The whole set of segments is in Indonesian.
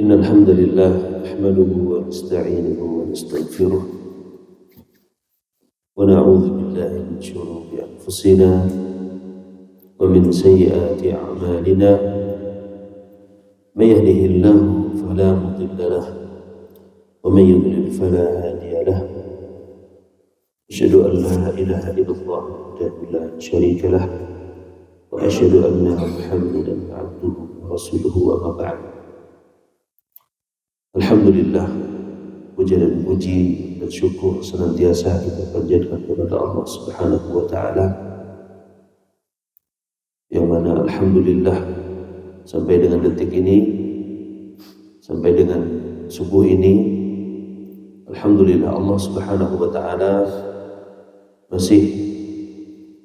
إن الحمد لله نحمده ونستعينه ونستغفره ونعوذ بالله من شرور أنفسنا ومن سيئات أعمالنا من يهده الله فلا مضل له ومن يضلل فلا هادي له أشهد أن لا إله إلا الله وحده لا شريك له وأشهد أن محمدا عبده ورسوله وما بعد. Alhamdulillah, puja dan puji dan syukur senantiasa kita panjatkan kepada Allah Subhanahu wa taala, yang mana alhamdulillah sampai dengan detik ini, sampai dengan subuh ini, alhamdulillah Allah Subhanahu wa taala masih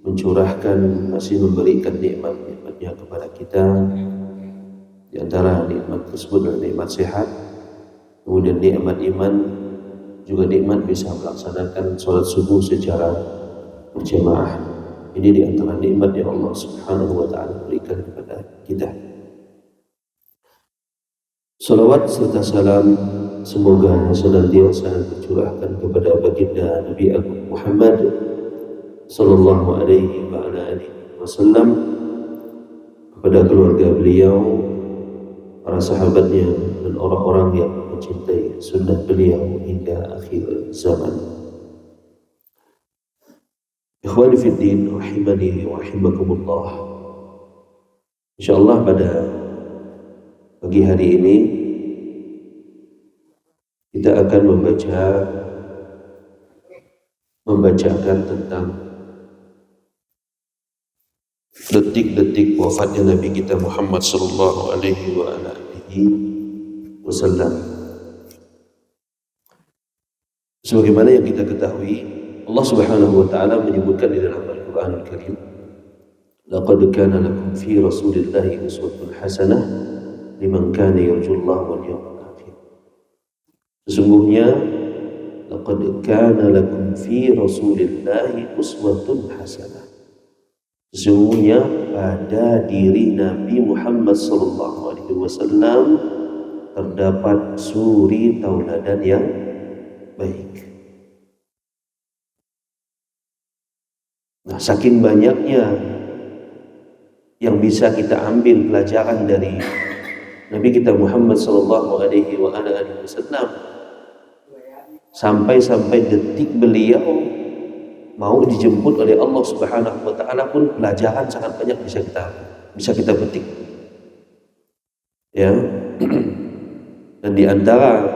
mencurahkan, masih memberikan nikmat-nikmatnya kepada kita. Di antara nikmat tersebut adalah nikmat sehat, kemudian nikmat iman, juga nikmat bisa melaksanakan sholat subuh secara berjamaah. Ini di antara nikmat yang Allah Subhanahu wa taala berikan kepada kita. Salawat serta salam semoga senantiasa tercurahkan kepada baginda Nabi Agung Muhammad sallallahu alaihi wa ala alihi wasallam, kepada keluarga beliau, para sahabatnya, dan orang-orang yang mencintai sunnah beliau hingga akhir zaman. Ikhwani fiddin, rahimani wa rahimakumullah. InsyaAllah pada pagi hari ini kita akan membacakan tentang detik-detik wafatnya Nabi kita Muhammad sallallahu alaihi wa alihi wasallam. Sebagaimana yang kita ketahui, Allah Subhanahu wa taala menyebutkan di dalam Al-Qur'anul Karim, laqad kana lakum fi rasulillahi uswatun hasanah liman kana yarjullaha wal yawmal akhir. Sesungguhnya laqad kana lakum fi rasulillahi uswatun hasanah. Sesungguhnya pada diri Nabi Muhammad sallallahu alaihi wasallam terdapat suri tauladan yang baik. Nah, saking banyaknya yang bisa kita ambil pelajaran dari Nabi kita Muhammad sallallahu alaihi wasallam, sampai detik beliau mau dijemput oleh Allah Subhanahu wa taala pun pelajaran sangat banyak bisa kita petik. Ya. Dan di antara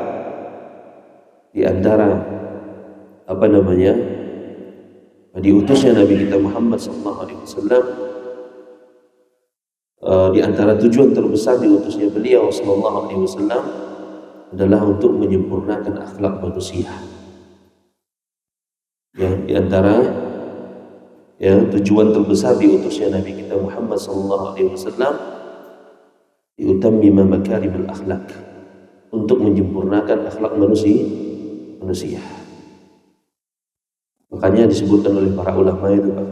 diutusnya Nabi kita Muhammad sallallahu alaihi wasallam, di antara tujuan terbesar diutusnya beliau sallallahu alaihi wasallam adalah untuk menyempurnakan akhlak manusia. Ya, di antara tujuan terbesar diutusnya Nabi kita Muhammad sallallahu alaihi wasallam liutammima makarimul akhlak, untuk menyempurnakan akhlak manusia. Makanya disebutkan oleh para ulama itu, Pak,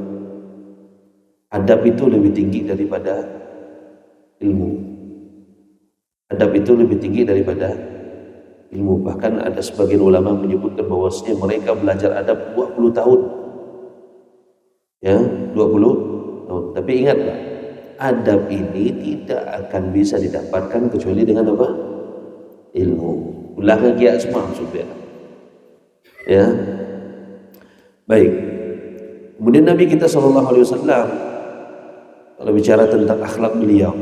adab itu lebih tinggi daripada ilmu. Adab itu lebih tinggi daripada ilmu. Bahkan ada sebagian ulama menyebutkan bahwasanya mereka belajar adab 20 tahun. Ya, 20 tahun. Tapi ingatlah, adab ini tidak akan bisa didapatkan kecuali dengan apa? Ilmu. Ulangan kias semua maksudnya. Ya. Baik. Kemudian Nabi kita sallallahu alaihi wasallam, kalau bicara tentang akhlak beliau,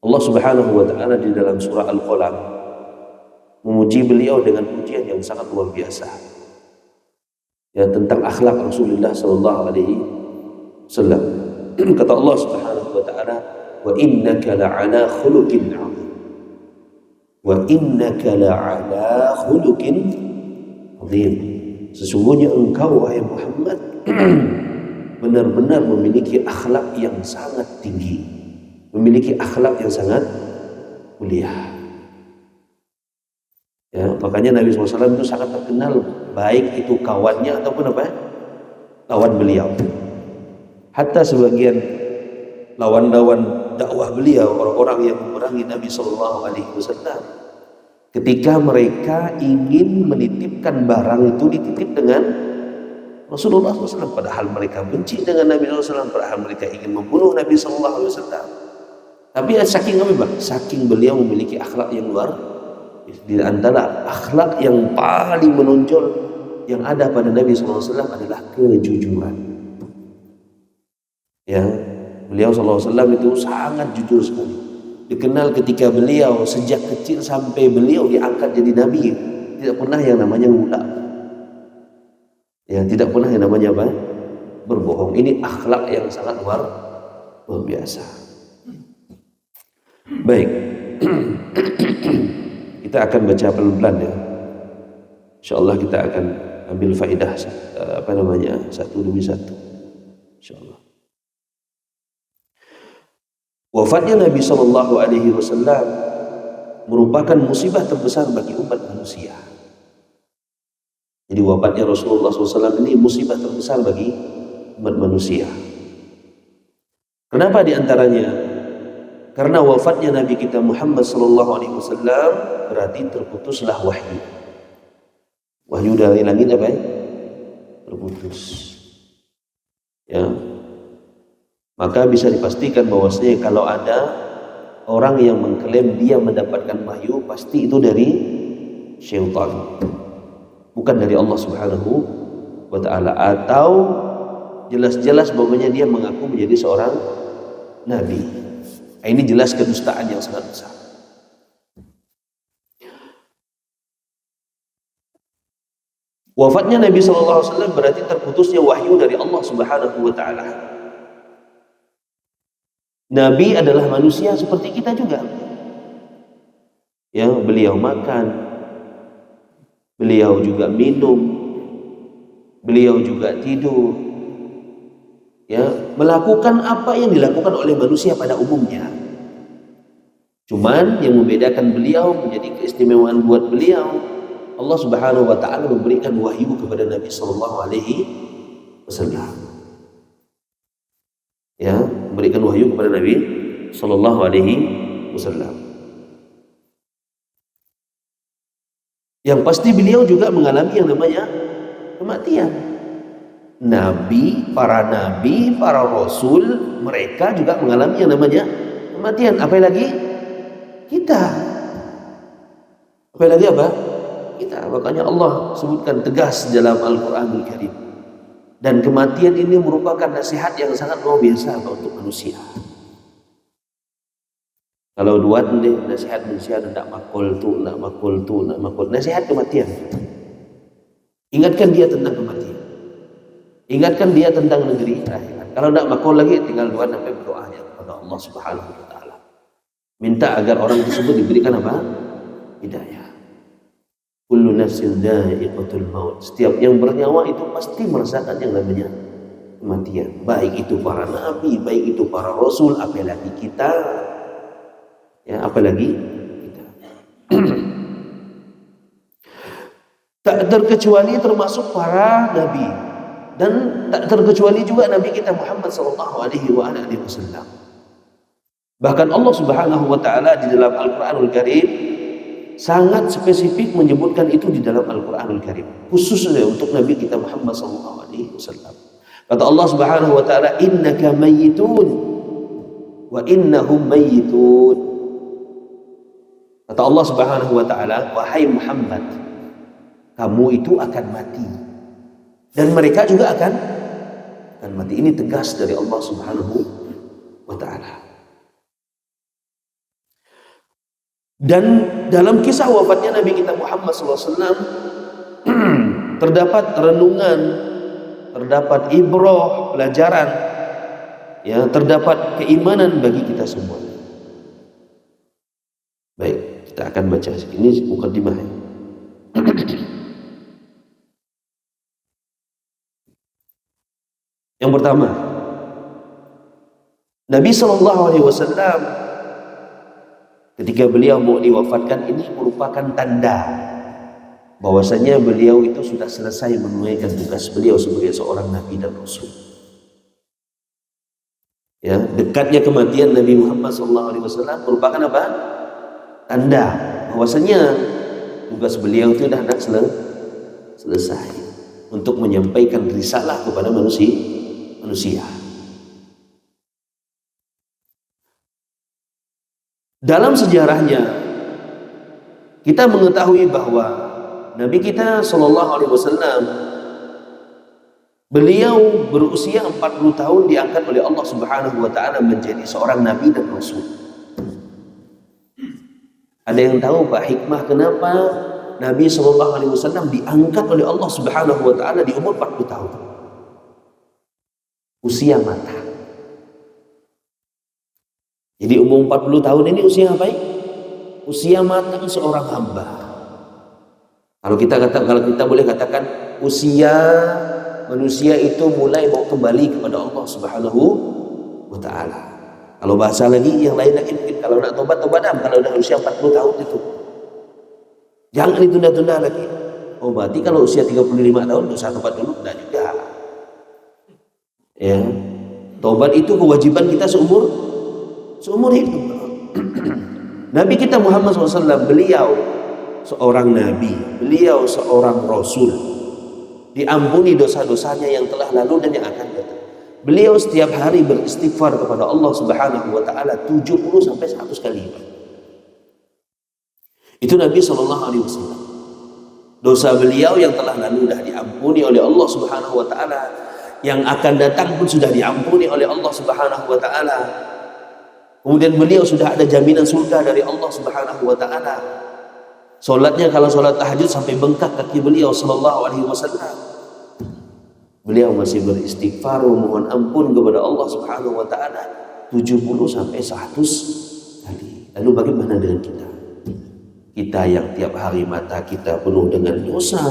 Allah Subhanahu wa taala di dalam surah Al-Qalam memuji beliau dengan pujian yang sangat luar biasa. Ya, tentang akhlak Rasulullah sallallahu alaihi wasallam. Kata Allah Subhanahu wa taala, "Wa innaka la'ala khuluqin 'adzim." Wa innaka la'ala khuluqin 'adzim. Sesungguhnya engkau, wahai Muhammad, benar-benar memiliki akhlak yang sangat tinggi, memiliki akhlak yang sangat mulia. Ya, makanya Nabi SAW itu sangat terkenal, baik itu kawannya ataupun apa? Kawan beliau. Hatta sebagian lawan-lawan dakwah beliau, orang-orang yang memerangi Nabi Shallallahu Alaihi Wasallam, ketika mereka ingin menitipkan barang itu dititip dengan Rasulullah SAW, padahal mereka benci dengan Nabi SAW, padahal mereka ingin membunuh Nabi SAW. Tapi saking apa bang? Saking beliau memiliki akhlak yang luar, di antara akhlak yang paling menonjol yang ada pada Nabi SAW adalah kejujuran. Ya, beliau SAW itu sangat jujur sekali. Dikenal ketika beliau sejak kecil sampai beliau diangkat jadi nabi, tidak pernah yang namanya gula. Ya, tidak pernah yang namanya apa? Berbohong. Ini akhlak yang sangat luar biasa. Baik. Kita akan baca pelan-pelan ya. Insyaallah kita akan ambil faedah satu demi satu. Insyaallah. Wafatnya Nabi Shallallahu Alaihi Wasallam merupakan musibah terbesar bagi umat manusia. Jadi wafatnya Rasulullah SAW ini musibah terbesar bagi umat manusia. Kenapa diantaranya? Karena wafatnya Nabi kita Muhammad Sallallahu Alaihi Wasallam berarti terputuslah wahyu. Wahyu dari langit apa ya? Terputus. Ya. Maka bisa dipastikan bahwasanya kalau ada orang yang mengklaim dia mendapatkan wahyu, pasti itu dari syaitan, bukan dari Allah Subhanahu wa Ta'ala, atau jelas-jelas bahwasanya dia mengaku menjadi seorang nabi. Ini jelas kedustaan yang sangat besar. Wafatnya Nabi Sallallahu Alaihi Wasallam berarti terputusnya wahyu dari Allah Subhanahu wa Ta'ala. Nabi adalah manusia seperti kita juga. Ya, beliau makan, beliau juga minum, beliau juga tidur. Ya, melakukan apa yang dilakukan oleh manusia pada umumnya. Cuman yang membedakan beliau, menjadi keistimewaan buat beliau, Allah Subhanahu wa Ta'ala memberikan wahyu kepada Nabi Sallallahu Alaihi Wasallam. Ya, memberikan wahyu kepada Nabi Sallallahu Alaihi Wasallam. Yang pasti beliau juga mengalami yang namanya kematian. Nabi, para rasul, mereka juga mengalami yang namanya kematian. Apalagi kita. Apalagi apa? Kita. Makanya Allah sebutkan tegas dalam Al-Quranul Karim. Dan kematian ini merupakan nasihat yang sangat luar biasa untuk manusia. Kalau dua nasihat manusia, nak makul tu, nasihat kematian. Ingatkan dia tentang kematian. Ingatkan dia tentang negeri akhirat. Kalau nak makul lagi, tinggal dua sampai berdoa kepada Allah Subhanahu wa Ta'ala. Minta agar orang tersebut diberikan apa? Hidayah. Kullu nafsin dha'iqatul maut. Setiap yang bernyawa itu pasti merasakan yang namanya kematian. Baik itu para nabi, baik itu para rasul, apalagi kita. Ya, apalagi kita. Tak terkecuali termasuk para nabi, dan tak terkecuali juga Nabi kita Muhammad Sallallahu Alaihi Wasallam. Bahkan Allah Subhanahu Wa Ta'ala di dalam Al-Quranul Karim sangat spesifik menyebutkan itu di dalam Al-Quranul Karim, khususnya untuk Nabi kita Muhammad Sallallahu Alaihi Wasallam. Kata Allah Subhanahu Wa Ta'ala, innaka mayyitun wa innahum mayyitun. Kata Allah Subhanahu Wa Ta'ala, wahai Muhammad, kamu itu akan mati dan mereka juga akan mati. Ini tegas dari Allah Subhanahu wa Ta'ala. Dan dalam kisah wafatnya Nabi kita Muhammad SAW terdapat renungan, terdapat ibrah, pelajaran, ya, terdapat keimanan bagi kita semua. Baik, kita akan baca ini mukadimah. Yang pertama, Nabi Shallallahu Alaihi Wasallam ketika beliau mau diwafatkan ini merupakan tanda bahwasanya beliau itu sudah selesai menunaikan tugas beliau sebagai seorang nabi dan rasul. Ya, dekatnya kematian Nabi Muhammad SAW merupakan apa? Tanda bahwasanya tugas beliau itu dah nak selesai untuk menyampaikan risalah kepada manusia. Dalam sejarahnya kita mengetahui bahwa Nabi kita SAW beliau berusia 40 tahun diangkat oleh Allah Subhanahu wa taala menjadi seorang nabi dan rasul. Ada yang tahu Pak hikmah kenapa Nabi SAW diangkat oleh Allah Subhanahu wa taala di umur 40 tahun? Usia matang. Jadi umur 40 tahun ini usia apa ya? Usia matang seorang hamba. Kalau kita boleh katakan usia manusia itu mulai mau kembali kepada Allah Subhanahu wa taala. Kalau bahasa lagi yang lain lagi mungkin kalau nak tobat kalau udah usia 40 tahun itu. Jangan ditunda-tunda lagi. Oh berarti kalau usia 35 tahun dosa tobat dulu enggak juga. Ya. Tobat itu kewajiban kita seumur hidup. Nabi kita Muhammad SAW beliau seorang nabi, beliau seorang rasul. Diampuni dosa-dosanya yang telah lalu dan yang akan datang. Beliau setiap hari beristighfar kepada Allah Subhanahu wa taala 70 sampai 100 kali. Itu Nabi SAW. Dosa beliau yang telah lalu sudah diampuni oleh Allah Subhanahu wa taala, yang akan datang pun sudah diampuni oleh Allah Subhanahu wa taala. Kemudian beliau sudah ada jaminan surga dari Allah Subhanahu wa taala. Solatnya kalau solat tahajud sampai bengkak kaki beliau sallallahu alaihi wasallam. Beliau masih beristighfar memohon ampun kepada Allah Subhanahu wa taala 70 sampai 100 kali. Lalu bagaimana dengan kita? Kita yang tiap hari mata kita penuh dengan dosa,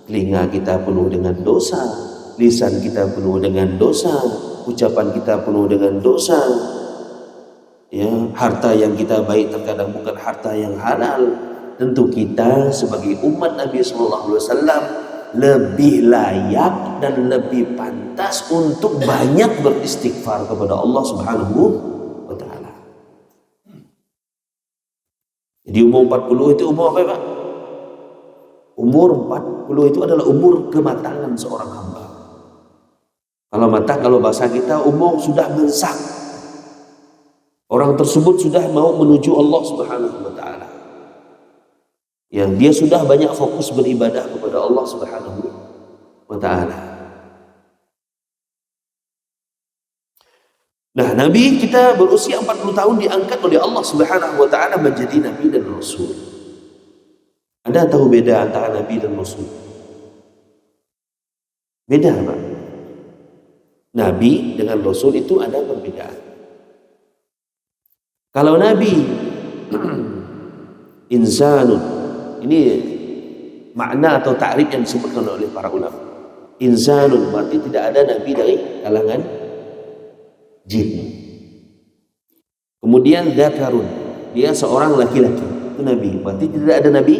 telinga kita penuh dengan dosa, lisan kita penuh dengan dosa, ucapan kita penuh dengan dosa. Ya, harta yang kita baik terkadang bukan harta yang halal. Tentu kita sebagai umat Nabi SAW lebih layak dan lebih pantas untuk banyak beristighfar kepada Allah Subhanahu wa taala. Jadi umur 40 itu umur apa Pak? Umur 40 itu adalah umur kematangan seorang hamba. Kalau matang, kalau bahasa kita umur sudah mensak. Orang tersebut sudah mau menuju Allah Subhanahu wa taala. Yang dia sudah banyak fokus beribadah kepada Allah Subhanahu wa taala. Nah, Nabi kita berusia 40 tahun diangkat oleh Allah Subhanahu wa taala menjadi nabi dan rasul. Anda tahu beda antara nabi dan rasul? Beda, Pak. Nabi dengan rasul itu ada perbedaan. Kalau nabi insanun, ini makna atau takrif yang disebutkan oleh para ulama. Insanun berarti tidak ada nabi dari kalangan jin. Kemudian dzakarun, dia seorang laki-laki, itu nabi. Berarti tidak ada nabi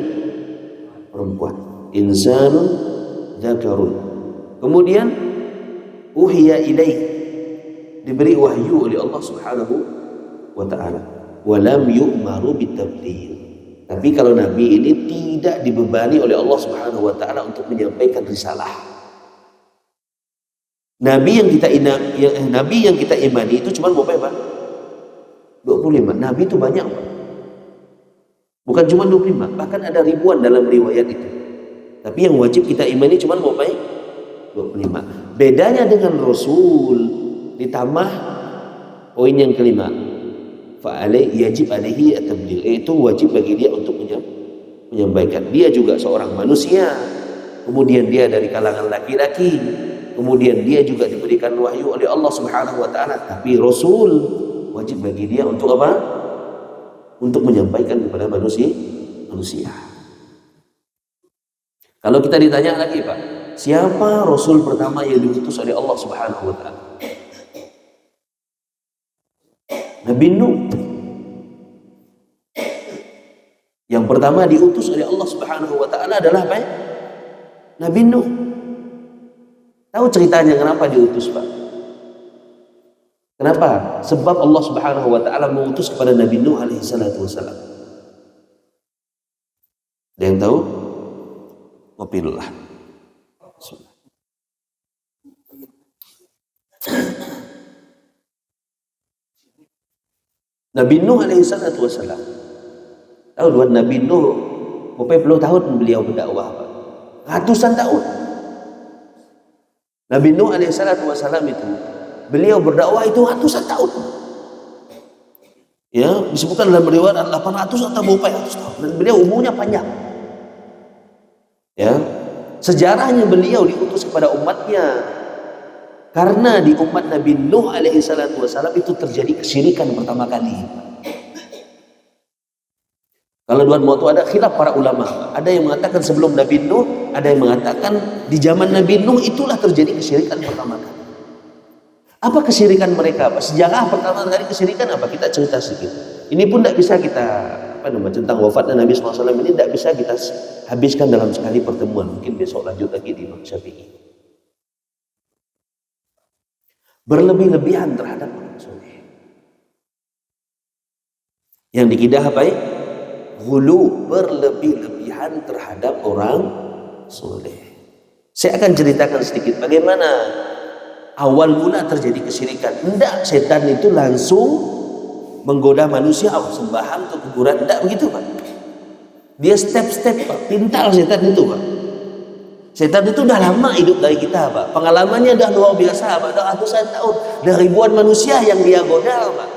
perempuan. Insanun dzakarun. Kemudian uhiya ilaih, diberi wahyu oleh Allah Subhanahu wa taala. Wa lam yu'maru bitabligh. Tapi kalau nabi ini tidak dibebani oleh Allah Subhanahu wa taala untuk menyampaikan risalah. Nabi yang kita imani itu cuma berapa, Pak? 25. Nabi itu banyak, Pak. Bukan cuma 25, bahkan ada ribuan dalam riwayat itu. Tapi yang wajib kita imani cuma berapa? 25. Bedanya dengan rasul ditambah poin yang kelima. Yajib alaihi at-tabligh, itu wajib bagi dia untuk menyampaikan. Dia juga seorang manusia, kemudian dia dari kalangan laki-laki, kemudian dia juga diberikan wahyu oleh Allah Subhanahu wa taala, tapi rasul wajib bagi dia untuk apa? Untuk menyampaikan kepada manusia. Kalau kita ditanya lagi, Pak, siapa rasul pertama yang diutus oleh Allah Subhanahu wa taala? Nabi Nuh. Yang pertama diutus oleh Allah Subhanahu wa taala adalah apa? Nabi Nuh. Tahu ceritanya kenapa diutus, Pak? Kenapa? Sebab Allah Subhanahu wa taala mengutus kepada Nabi Nuh alaihi salatu wasalam. Ada yang tahu? Ngopi dulu lah. Nabi Nuh alaihi salatu wasalam. Tahu buat Nabi Nuh berapa puluh tahun beliau berdakwah? Ratusan tahun. Nabi Nuh alaihi salatu wasalam itu beliau berdakwah itu ratusan tahun. Ya, disebutkan dalam riwayat 800 atau berapa ratus tahun. Dan beliau umurnya panjang. Ya. Sejarahnya beliau diutus kepada umatnya. Karena di umat Nabi Nuh alaihi salatu wasalam itu terjadi kesyirikan pertama kali. Kalau Tuhan mau ada khilaf para ulama. Ada yang mengatakan sebelum Nabi Nuh, ada yang mengatakan di zaman Nabi Nuh itulah terjadi kesyirikan pertama kali. Apa kesyirikan mereka? Sejarah pertama kali kesyirikan apa? Kita cerita sedikit. Ini pun tidak bisa kita tentang wafatnya Nabi SAW ini tidak bisa kita habiskan dalam sekali pertemuan. Mungkin besok lanjut lagi di Imam Syafi'i. Berlebih-lebihan terhadap orang soleh. Yang dikidah apa ya? Hulu, berlebih-lebihan terhadap orang soleh. Saya akan ceritakan sedikit bagaimana awal mula terjadi kesyirikan. Tidak, setan itu langsung menggoda manusia, sembahan ke kuburan. Tidak begitu, Pak. Dia step-step, Pak. Pintar setan itu, Pak. Setan itu udah lama hidup dari kita, Pak. Pengalamannya udah luar biasa, Pak. Udah ratusan tahun. Udah ribuan manusia yang dia goda, Pak.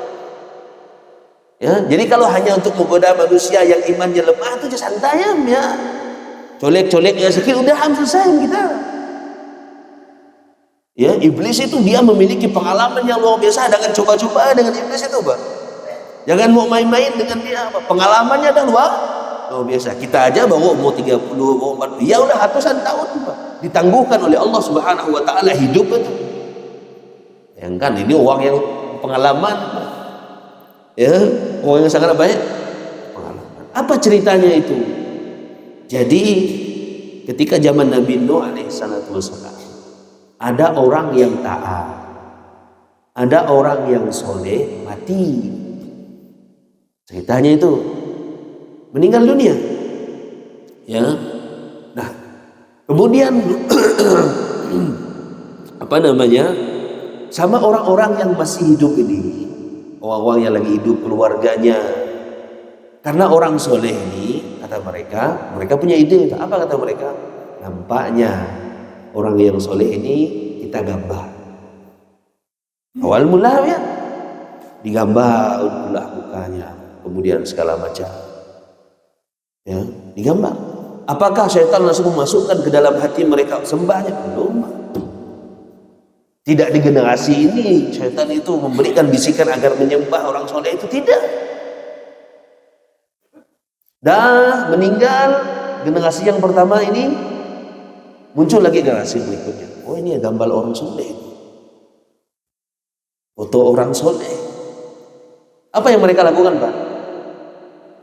Ya, jadi kalau hanya untuk menggoda manusia yang imannya lemah itu santai ya. Colek-colek ya sedikit udah selesai kita. Ya, iblis itu dia memiliki pengalaman yang luar biasa. Jangan coba-coba dengan iblis itu, Pak. Jangan mau main-main dengan dia, Pak. Pengalamannya dah luar biasa. Kita aja baru umur 30, umur 40. Ya udah ratusan tahun, Pak. Ditangguhkan oleh Allah Subhanahu wa taala hidup itu. Yang kan ini orang yang pengalaman, Pak. Ya, orang yang sangat baik pengalaman. Apa ceritanya itu? Jadi ketika zaman Nabi Nuh alaihi salatu wasallam, ada orang yang taat, ada orang yang soleh mati. Ceritanya itu meninggal dunia. Ya, nah kemudian sama orang-orang yang masih hidup ini, orang-orang yang lagi hidup keluarganya. Karena orang soleh ini, kata mereka punya ide. Apa kata mereka? Nampaknya orang yang soleh ini kita gambar. Awal mula ya digambar ulah mukanya, kemudian segala macam. Ya, digambar. Apakah syaitan langsung memasukkan ke dalam hati mereka sembahnya? Belum. Tidak di generasi ini syaitan itu memberikan bisikan agar menyembah orang soleh itu, tidak. Dah meninggal generasi yang pertama ini, muncul lagi generasi berikutnya. Oh, ini gambar orang soleh, foto orang soleh. Apa yang mereka lakukan, Pak?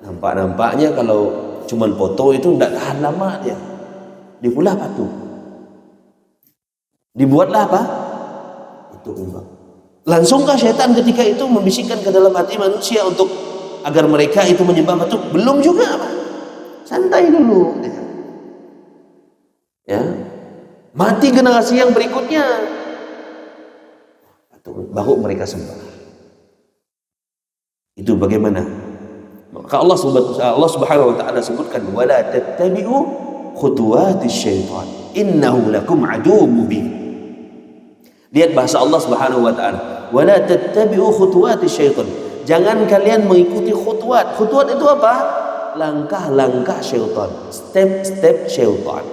Nampaknya kalau cuman foto itu tidak tahan lama dia. Dibuatlah patung. Dibuatlah apa? Itu umbang. Langsungkah syaitan ketika itu membisikkan ke dalam hati manusia untuk agar mereka itu menyembah patung? Belum juga, Pak. Santai dulu. Ya. Mati generasi yang berikutnya, baru mereka sembah. Itu bagaimana? Maka Allah Subhanahu wa taala sebutkan wala tattabi'u khutuwatis syaitan innahu lakum aduwwum mubin. Lihat bahasa Allah Subhanahu wa taala, wala tattabi'u khutuwatis syaitan. Jangan kalian mengikuti khutwat. Khutwat itu apa? Langkah-langkah syaitan, step-step syaitan.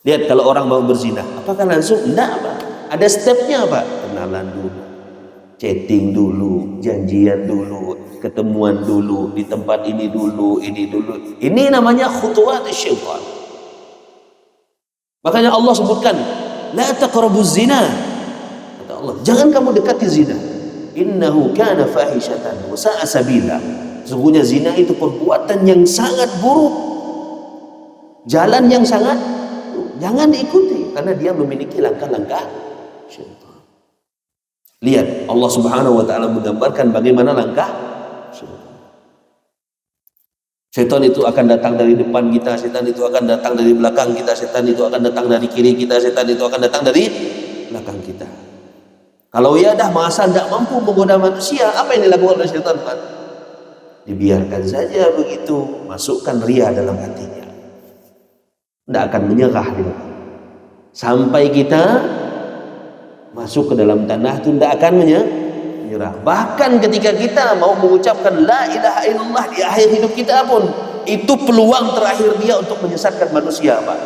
Lihat kalau orang mau berzina, apakah langsung? Enggak, Pak. Ada stepnya, Pak. Kenalan dulu, chatting dulu, janjian dulu, ketemuan dulu, di tempat ini dulu, ini dulu. Ini namanya khutwat syaitan. Makanya Allah sebutkan, la taqrabuz zina. Kata Allah, jangan kamu dekati zina. Innahu kana fahishatan wa sa'a sabila. Sesungguhnya zina itu perbuatan yang sangat buruk, jalan yang sangat buruk. Jangan diikuti karena dia memiliki langkah-langkah syaitan. Lihat Allah Subhanahu wa taala menggambarkan bagaimana langkah setan itu akan datang dari depan kita, setan itu akan datang dari belakang kita, setan itu akan datang dari kiri kita, setan itu akan datang dari belakang kita. Kalau ia dah masa tidak mampu menggoda manusia, apa yang dilakukan oleh setan? Dibiarkan saja begitu, masukkan ria dalam hatinya, tidak akan menyerah dia. Sampai kita masuk ke dalam tanah itu tidak akan menyerah. Bahkan ketika kita mau mengucapkan la ilaha illallah di akhir hidup kita pun, itu peluang terakhir dia untuk menyesatkan manusia, Pak.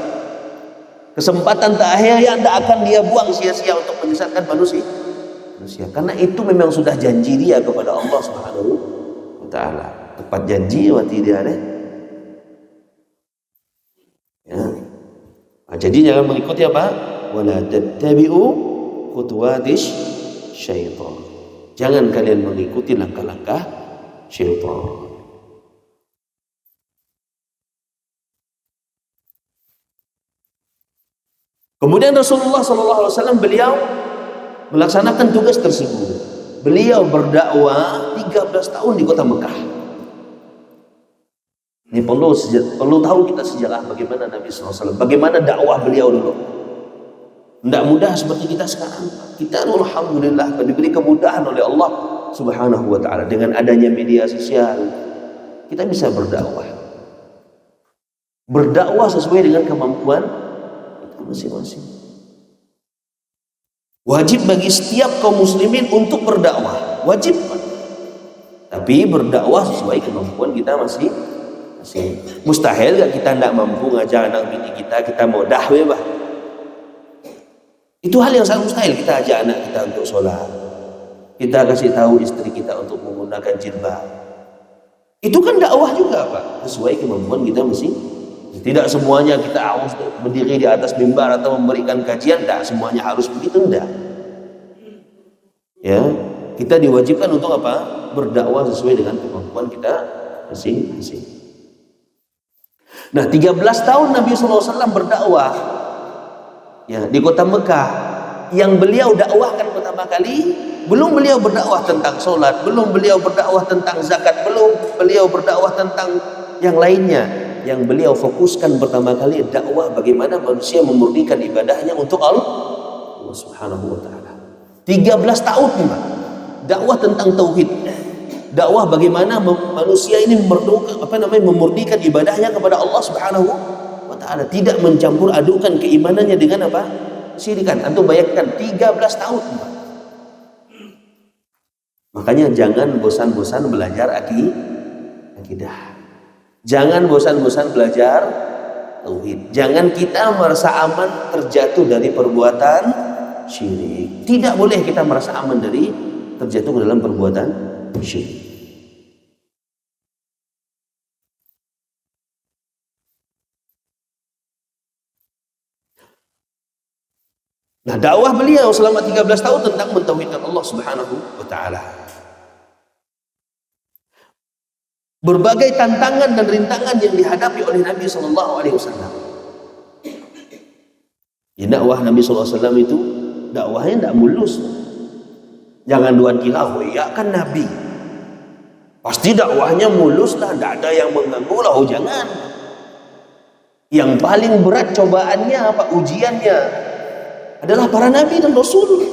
Kesempatan terakhir yang tidak akan dia buang sia-sia untuk menyesatkan manusia. Karena itu memang sudah janji dia kepada Allah Subhanahu wa taala. Tepat janji mati dia deh. Ya. Nah, jadi jangan mengikuti apa? Wala tattabi'u khutuwatis syaitan. Jangan kalian mengikuti langkah-langkah syaitan. Kemudian Rasulullah SAW beliau melaksanakan tugas tersebut. Beliau berdakwah 13 tahun di kota Mekah. Ini perlu tahu kita sejarah bagaimana Nabi SAW, bagaimana dakwah beliau dulu. Tidak mudah seperti kita sekarang. Kita alhamdulillah diberi kemudahan oleh Allah Subhanahu wa taala dengan adanya media sosial. Kita bisa berdakwah. Berdakwah sesuai dengan kemampuan kita masing-masing. Wajib bagi setiap kaum muslimin untuk berdakwah, wajib. Tapi berdakwah sesuai kemampuan kita masing-masing. Mustahil gak kita tidak mampu ngajar anak bini kita mau dahwe bah. Itu hal yang sangat mustahil. Kita ajak anak kita untuk sholat, kita kasih tahu istri kita untuk menggunakan jilbab. Itu kan dakwah juga, Pak, sesuai kemampuan kita masing. Tidak semuanya kita harus berdiri di atas mimbar atau memberikan kajian, tidak semuanya harus begitu, tidak. Ya, kita diwajibkan untuk apa? Berdakwah sesuai dengan kemampuan kita masing-masing. Nah, 13 tahun Nabi SAW berdakwah ya, di kota Mekah. Yang beliau dakwahkan pertama kali, belum beliau berdakwah tentang sholat, belum beliau berdakwah tentang zakat, belum beliau berdakwah tentang yang lainnya. Yang beliau fokuskan pertama kali dakwah bagaimana manusia memurnikan ibadahnya untuk Allah Subhanahu wa taala. 13 tahun dakwah tentang tauhid. Dakwah bagaimana manusia ini memurnikan ibadahnya kepada Allah Subhanahu wa taala, tidak mencampur adukan keimanannya dengan apa? Syirikan. Antum bayangkan 13 tahun. Makanya jangan bosan-bosan belajar akidah. Jangan bosan-bosan belajar tauhid. Jangan kita merasa aman terjatuh dari perbuatan syirik. Tidak boleh kita merasa aman dari terjatuh ke dalam perbuatan syirik. Nah, dakwah beliau selama 13 tahun tentang mentauhidkan Allah Subhanahu wa taala. Berbagai tantangan dan rintangan yang dihadapi oleh Nabi sallallahu alaihi wasallam. Ya, dakwah Nabi sallallahu alaihi wasallam itu dakwahnya tidak mulus. Jangan duan kira, oh ya kan Nabi pasti dakwahnya mulus lah, tidak ada yang mengganggu lah. Oh jangan. Yang paling berat cobaannya apa? Ujiannya adalah para nabi dan rasul.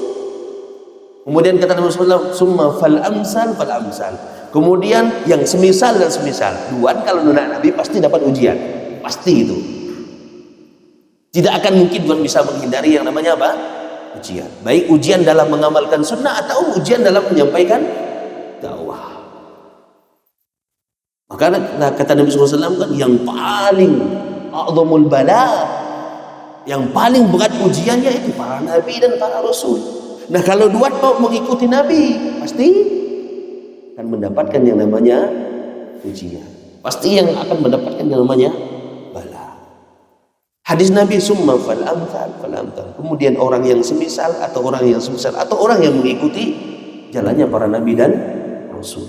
Kemudian kata Nabi SAW, summa fal amsal fal amsal. Kemudian yang semisal dan semisal. Duan kalau nuna nabi pasti dapat ujian, pasti itu. Tidak akan mungkin Tuhan bisa menghindari yang namanya apa? Ujian. Baik ujian dalam mengamalkan sunnah atau ujian dalam menyampaikan dakwah. Maka kata Nabi SAW kan yang paling a'zamul bala, yang paling berat ujiannya itu para nabi dan para rasul. Nah, kalau duat mau mengikuti nabi, pasti akan mendapatkan yang namanya ujian. Pasti yang akan mendapatkan yang namanya bala. Hadis Nabi summa fal amthal fal amthal. Kemudian orang yang semisal atau orang yang semisal atau orang yang mengikuti jalannya para nabi dan rasul.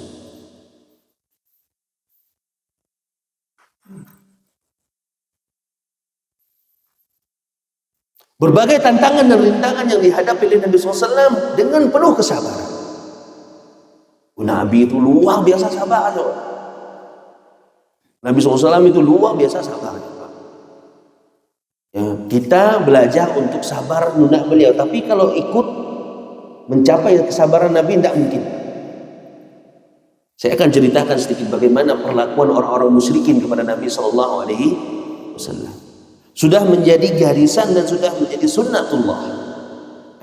Berbagai tantangan dan rintangan yang dihadapi oleh Nabi SAW dengan penuh kesabaran. Nabi itu luar biasa sabar. Nabi SAW itu luar biasa sabar. Ya, kita belajar untuk sabar menurut beliau, tapi kalau ikut mencapai kesabaran Nabi tidak mungkin. Saya akan ceritakan sedikit bagaimana perlakuan orang-orang musyrikin kepada Nabi SAW. Sudah menjadi garisan dan sudah menjadi sunnatullah.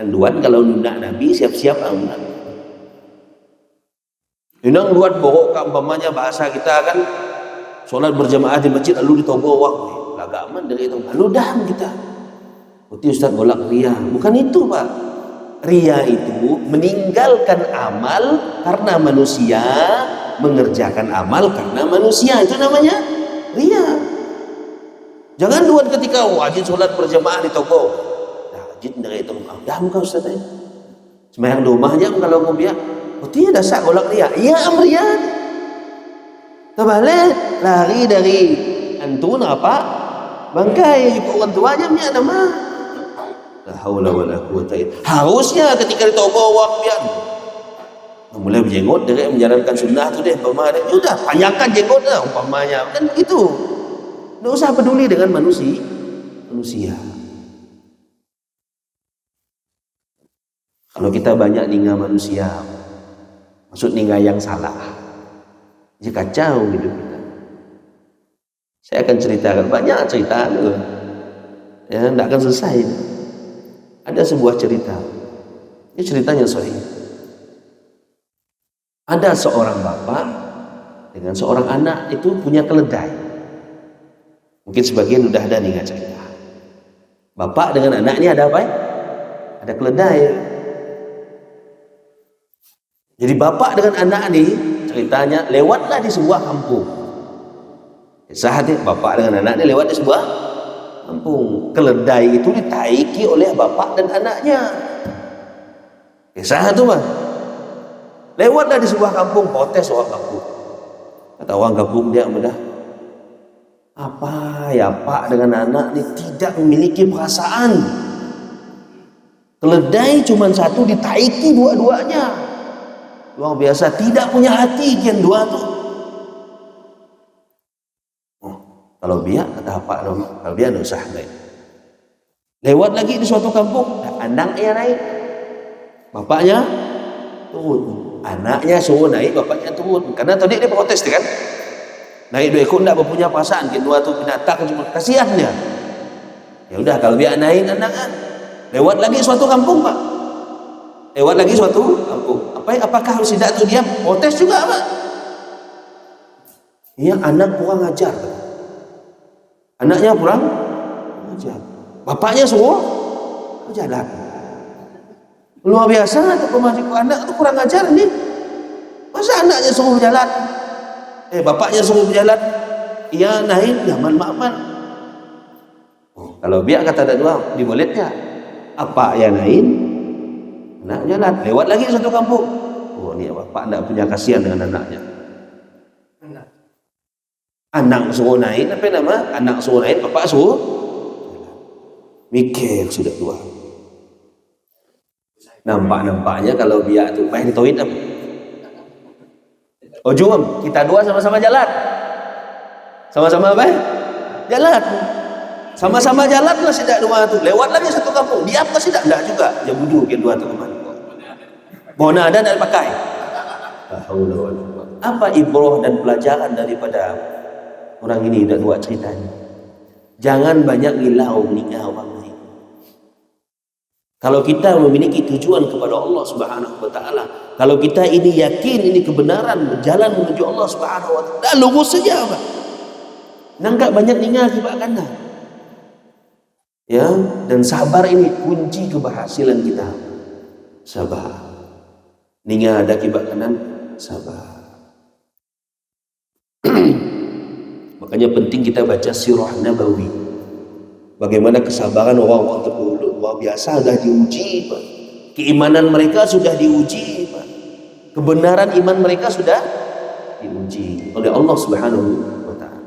Anduan kalau nundak Nabi siap-siap nundak. Inang luat borok umpamanya bahasa kita kan solat berjamaah di masjid lalu ditogo waktu agak aman dari itu. Lalu dah kita. Berarti Ustaz golak ria. Bukan itu, Pak. Ria itu meninggalkan amal karena manusia, mengerjakan amal karena manusia. Itu namanya ria. Jangan luat ketika wajib solat berjamaah di toko. Dah wajib dari itu. Dah muka Ustaz aja. Sembahyang di rumah aja kalau mau biar. Berarti ada sak golak ria. Iya ria. Terbalik lari dari antun apa? Bangkai ibu orang tuanya punya nama. La haula wala quwata illa. Harusnya ketika ditaubat awak biar mulai berjenggot dari menjalankan sunnah tu deh umpama dia sudah panjangkan jenggot dah umpamanya kan begitu. Enggak usah peduli dengan manusia. Kalau kita banyak ninggal manusia, maksud ninggal yang salah, jadi kacau hidup kita. Saya akan ceritakan banyak cerita tu. Ya, tidak akan selesai. Ada sebuah cerita. Ini ceritanya sahih. Ada seorang bapak dengan seorang anak itu punya keledai. Mungkin sebagian sudah ada nih cerita. Bapak dengan anak ini ada apa? Ada keledai. Jadi bapak dengan anak ini ceritanya lewatlah di sebuah kampung. Saat bapak dengan anak ini lewat di sebuah kampung. Keledai itu ditaiki oleh bapak dan anaknya. Kisah itu mah. Lewatlah di sebuah kampung, protes orang kampung. Kata orang kampung dia mudah. Apa ya Pak dengan anak ini tidak memiliki perasaan. Keledai cuma satu ditaiki dua-duanya. Luar biasa, tidak punya hati kian dua tu. Kalau biar kata apa dong? Kalau biar tidak usah naik. Lewat lagi di suatu kampung, anaknya naik, bapaknya turun. Anaknya suruh naik, bapaknya turun. Karena tadi dia protes kan, naik dua ekor tidak berpunya perasaan. Kedua tu binatang cuma kasihan dia. Ya udah kalau biar naik anaknya. Lewat lagi suatu kampung Pak. Lewat lagi suatu kampung. Apakah harus tidak tu dia protes juga Pak? Iya anak kurang ajar. Anaknya kurang ajar. Bapaknya suruh jalan. Luar biasa tu pemasukan anak tu kurang ajar ni. Masa anaknya suruh berjalan? Bapaknya suruh berjalan. Ia naik zaman makman. Kalau biar kata ada dua, dibolehnya. Apa yang naik? Anak jalan. Lewat lagi satu kampung. Oh ni bapak tidak punya kasihan dengan anaknya. Anak suruh naik, apa nama? Anak suruh naik, bapak suruh mikir sudah tua. Nampaknya kalau biar tu main tauhid apa? Oh jom, kita dua sama-sama jalan. Sama-sama apa? Jalan. Sama-sama jalan lah sidak dua tu. Lewat lagi satu kampung. Diam ke sidak? Tidak juga. Dia budu ke dua tu kemana? Bona ada nak pakai. Apa ibrah dan pelajaran daripada orang ini dah buat ceritanya? Jangan banyak ngilau meninggal orang lain. Kalau kita memiliki tujuan kepada Allah Subhanahu wa taala, kalau kita ini yakin ini kebenaran, berjalan menuju Allah Subhanahu wa taala, lurus saja Pak. Nangkak banyak ninggal akibat kanan. Ya, dan sabar ini kunci keberhasilan kita. Sabar. Ninggal ada akibat kanan, sabar. Makanya penting kita baca sirah Nabawi. Bagaimana kesabaran orang-orang terdahulu luar biasa, sudah diuji Pak. Keimanan mereka sudah diuji Pak. Kebenaran iman mereka sudah diuji oleh Allah Subhanahu wa taala.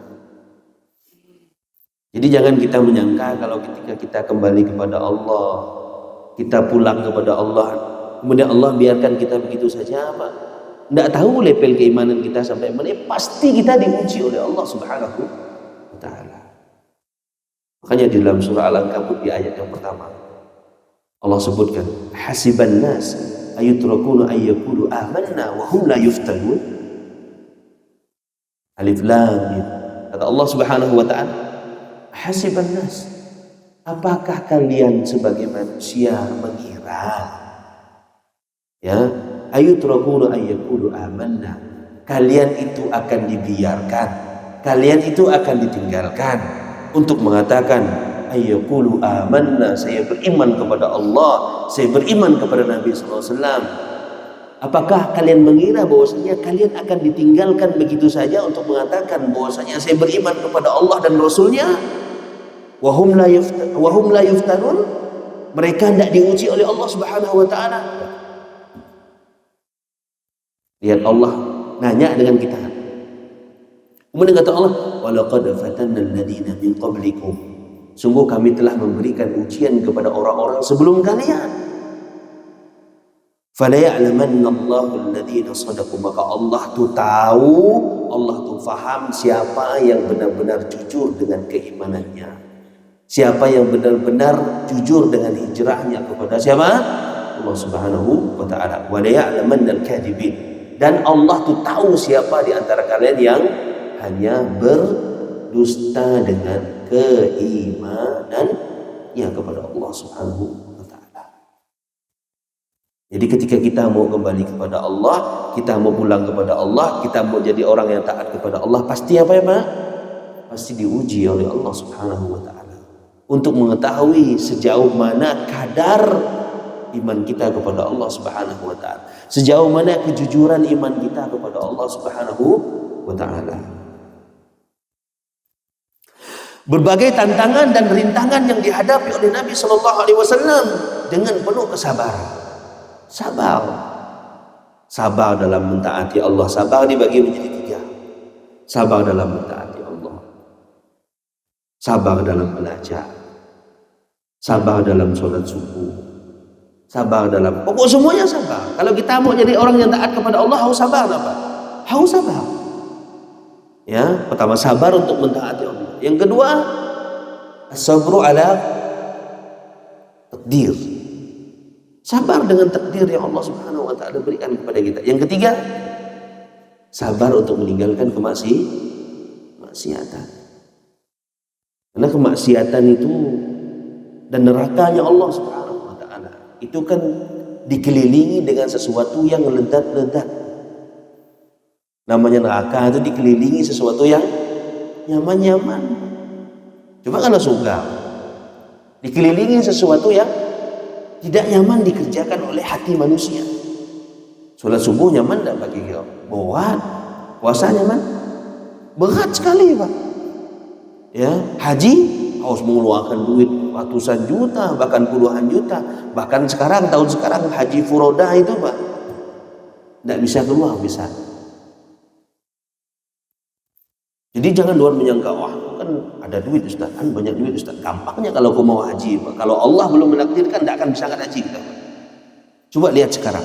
Jadi jangan kita menyangka kalau ketika kita kembali kepada Allah, kita pulang kepada Allah, kemudian Allah biarkan kita begitu saja, Pak. Tidak tahu level keimanan kita sampai mana, pasti kita diuji oleh Allah Subhanahu wa Ta'ala. Makanya di dalam surah Al-Ankabut di ayat yang pertama Allah sebutkan, hasiban nas ayutrakuna ayyaqulu amanna wa hum la yuftanun. Alif lam mim. Kata Allah Subhanahu wa Ta'ala, hasiban nas, apakah kalian sebagai manusia mengira, ya, ayutrakuna ayyaqulu amanna, kalian itu akan dibiarkan, kalian itu akan ditinggalkan untuk mengatakan ayyaqulu amanna, saya beriman kepada Allah, saya beriman kepada Nabi SAW. Apakah kalian mengira bahwasanya kalian akan ditinggalkan begitu saja untuk mengatakan bahwasanya saya beriman kepada Allah dan Rasulnya? Wahum la yuftanun, mereka tidak diuji oleh Allah Subhanahu wa Ta'ala. Lihat Allah nanya dengan kita. Kemudian kata Allah, walaqad fatanna alladziina min qablikum, sungguh kami telah memberikan ujian kepada orang-orang sebelum kalian. Fala ya'lamanna Allahu alladziina shadaqu, maka Allah tu tahu, Allah tu faham siapa yang benar-benar jujur dengan keimanannya, siapa yang benar-benar jujur dengan hijrahnya kepada siapa? Allah Subhanahu wa Ta'ala. Wa la ya'lamanna al-kadhibin, dan Allah tu tahu siapa di antara kalian yang hanya berdusta dengan keimanannya kepada Allah Subhanahu wa Ta'ala. Jadi ketika kita mau kembali kepada Allah, kita mau pulang kepada Allah, kita mau jadi orang yang taat kepada Allah, pasti apa ya Pak? Pasti diuji oleh Allah Subhanahu wa Ta'ala untuk mengetahui sejauh mana kadar iman kita kepada Allah Subhanahu wa Ta'ala, sejauh mana kejujuran iman kita kepada Allah Subhanahu wa Ta'ala. Berbagai tantangan dan rintangan yang dihadapi oleh Nabi Shallallahu Alaihi Wasallam dengan penuh kesabaran. Sabar dalam mentaati Allah. Sabar dibagi menjadi tiga. Sabar dalam mentaati Allah, sabar dalam belajar, sabar dalam sholat subuh, sabar dalam pokok semuanya sabar. Kalau kita mau jadi orang yang taat kepada Allah, harus sabar apa? Harus sabar. Ya, pertama sabar untuk mentaati Allah. Yang kedua, as-sabru ala takdir. Sabar dengan takdir yang Allah Subhanahu wa Ta'ala berikan kepada kita. Yang ketiga, sabar untuk meninggalkan kemaksiatan. Karena kemaksiatan itu dan nerakanya Allah Subhanahu wa Ta'ala itu kan dikelilingi dengan sesuatu yang lezat-lezat. Namanya neraka itu dikelilingi sesuatu yang nyaman-nyaman. Coba kalau surga dikelilingi sesuatu yang tidak nyaman dikerjakan oleh hati manusia. Sholat subuh nyaman tidak bagi kita? Berat. Puasa nyaman? Berat sekali Pak. Ya, haji harus mengeluarkan duit ratusan juta, bahkan puluhan juta. Bahkan sekarang, tahun sekarang haji furoda itu Pak, tidak bisa keluar bisa. Jadi jangan luar menyangka, wah kan ada duit Ustaz, kan banyak duit Ustaz, gampangnya kalau aku mau haji. Kalau Allah belum menakdirkan, tidak akan bisa angkat haji kita. Coba lihat sekarang,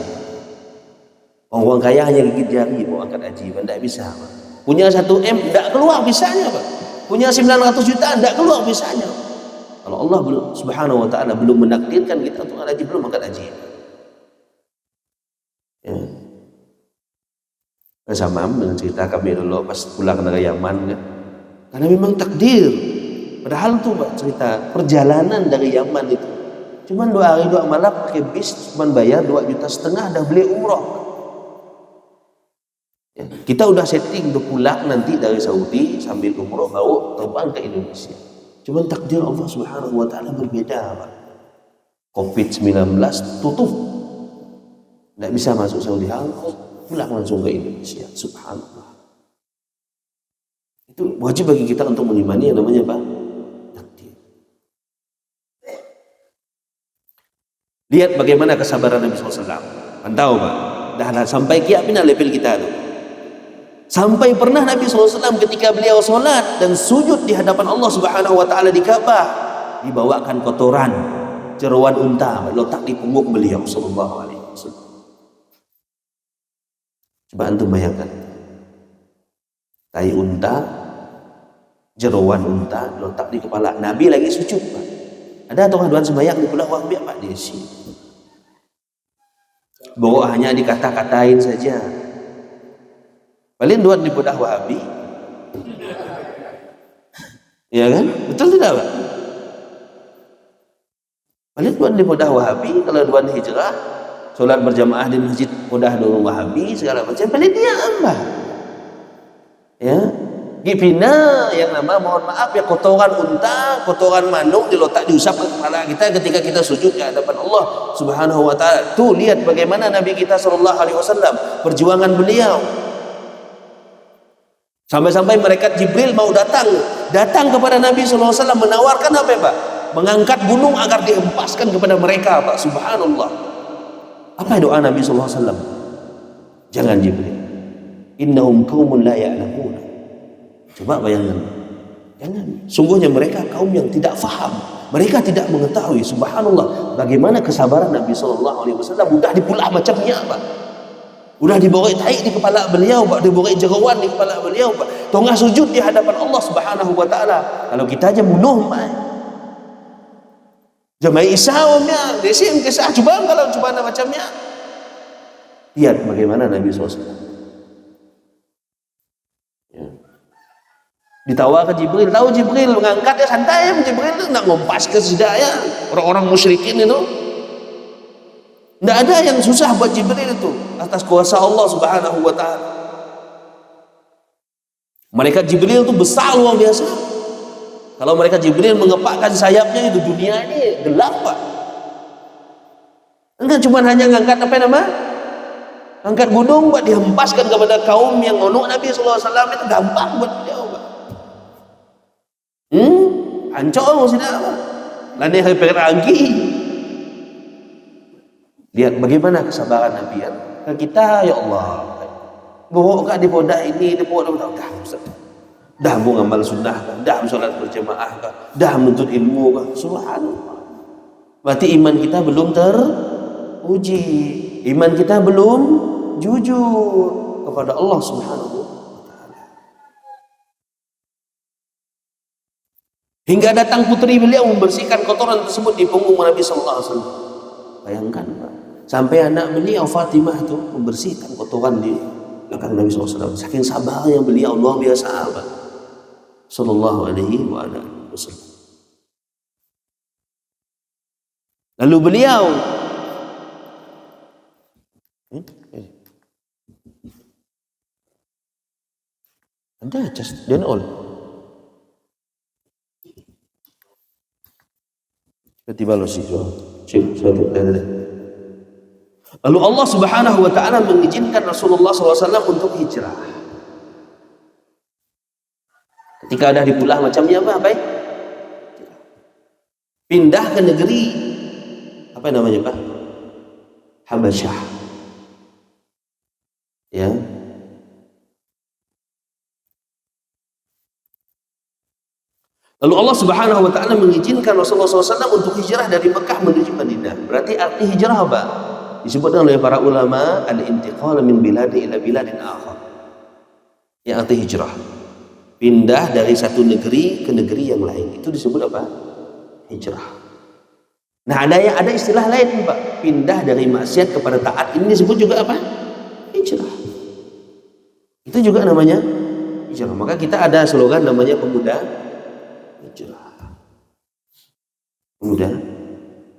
orang kaya hanya gigit jari mau angkat haji, tidak bisa. Punya 1 M tidak keluar bisanya Pak. Punya 900 juta tidak keluar bisanya. Kalau Allah belum Subhanahu wa Ta'ala belum menakdirkan kita untuk angkat haji, belum angkat haji. Ya. Sama dengan cerita kami dulu pas pulang dari Yaman kan? Karena memang takdir. Padahal tuh Pak, cerita perjalanan dari Yaman itu cuman 2 hari 2 malam pakai bis, cuman bayar 2,5 juta dah beli umroh. Ya, kita udah setting udah pulang nanti dari Saudi sambil umroh baru terbang ke Indonesia. Cuman takdir Allah Subhanahu wa Ta'ala berbeda Pak. Covid-19 tutup, tidak bisa masuk Saudi, pulang langsung ke Indonesia. Subhanallah. Itu wajib bagi kita untuk mengimani yang namanya apa? Takdir. Lihat bagaimana kesabaran Nabi SAW. Pantau Pak. Dah sampai kiamat level kita tuh. Sampai pernah Nabi SAW ketika beliau sholat dan sujud di hadapan Allah Subhanahu wa Ta'ala di Ka'bah, dibawakan kotoran jeroan unta letak di punggung beliau sallallahu alaihi wasallam. Coba antum bayangkan, tai unta, jeroan unta letak di kepala Nabi lagi sujud, Pak. Ada tuan sembahyang di pulau Wahbi Pak di sini. Bahwa hanya dikata-katain saja. Paling duat di Budah Wahabi. Ya kan? Betul tidak, Pak? Paling duat di Budah Wahabi, kalau duat hijrah, sholat berjamaah di masjid Budah Nurul Wahabi, segala macam, paling dia apa? Ya, dipina yang nama, mohon maaf ya, kotoran unta, kotoran manuk diletak diusap ke kepala kita ketika kita sujud di hadapan Allah Subhanahu wa Ta'ala. Tuh lihat bagaimana Nabi kita sallallahu alaihi wasallam, perjuangan beliau. Sampai-sampai malaikat Jibril mau datang kepada Nabi sallallahu alaihi wasallam menawarkan apa ya, Pak? Mengangkat gunung agar dihempaskan kepada mereka, Pak. Subhanallah. Apa doa Nabi sallallahu alaihi wasallam? Jangan Jibril. Innahum qaumun la ya'lamun. Coba bayangkan. Jangan. Sungguhnya mereka kaum yang tidak faham. Mereka tidak mengetahui. Subhanallah. Bagaimana kesabaran Nabi sallallahu alaihi wasallam, udah dipulah macamnya, Pak. Udah diborek taik di kepala beliau, Pak. Diborek jeroan di kepala beliau, Pak. Tengah sujud di hadapan Allah Subhanahu wa Ta'ala. Kalau kita aja bunuh, Pak. Jamaah isawamnya, desim kisah coba kalau coba macamnya. Lihat bagaimana Nabi SAW. Ya. Ditawa ke Jibril, tahu Jibril mengangkat ya santai ya, Jibril itu nak ngompas ke sedaya orang-orang musyrikin itu. Tidak ada yang susah buat Jibril itu atas kuasa Allah Subhanahu wa Ta'ala. Malaikat Jibril itu besar luar biasa. Kalau mereka Jibril mengepakkan sayapnya, itu dunia ini gelap, Pak. Enggak cuma hanya ngangkat apa nama? Angkat gunung, Pak, dihempaskan kepada kaum yang ngonok Nabi sallallahu alaihi wasallam, itu gampang buat beliau, Pak. Hancur maksudnya apa? Lani hari peranggi. Lihat bagaimana kesabaran Nabi ya. Kita ya Allah. Bawa kat di podak ini, di podak dah Ustaz. Dah mau ngamal sunnah kah? Dah solat berjamaah kah? Dah menuntut ilmu kah? Subhanallah. Berarti iman kita belum teruji. Iman kita belum jujur kepada Allah Subhanahu wa Ta'ala. Hingga datang putri beliau membersihkan kotoran tersebut di punggung Nabi sallallahu alaihi wasallam. Bayangkan, Pak. Sampai anak beliau Fatimah itu membersihkan kotoran di belakang Nabi sallallahu alaihi wasallam. Saking sabarnya beliau luar biasa, Pak. Sallallahu alaihi wasallam. Lalu beliau ada just then all. Tiba lo sih, lalu Allah Subhanahu wa Ta'ala mengizinkan Rasulullah SAW untuk hijrah. Ketika ada di pulah macamnya apa? Baik. Pindah ke negeri apa namanya, Pak? Habasyah. Ya. Lalu Allah Subhanahu wa Ta'ala mengizinkan Rasulullah SAW untuk hijrah dari Mekah menuju Madinah. Berarti arti hijrah apa? Disebutkan oleh para ulama al-intiqal min biladi ila biladin akhar. Yang arti hijrah, pindah dari satu negeri ke negeri yang lain, itu disebut apa? Hijrah. Nah, ada istilah lain, Pak. Pindah dari maksiat kepada taat, ini disebut juga apa? Hijrah. Itu juga namanya hijrah. Maka kita ada slogan namanya pemuda hijrah. Pemuda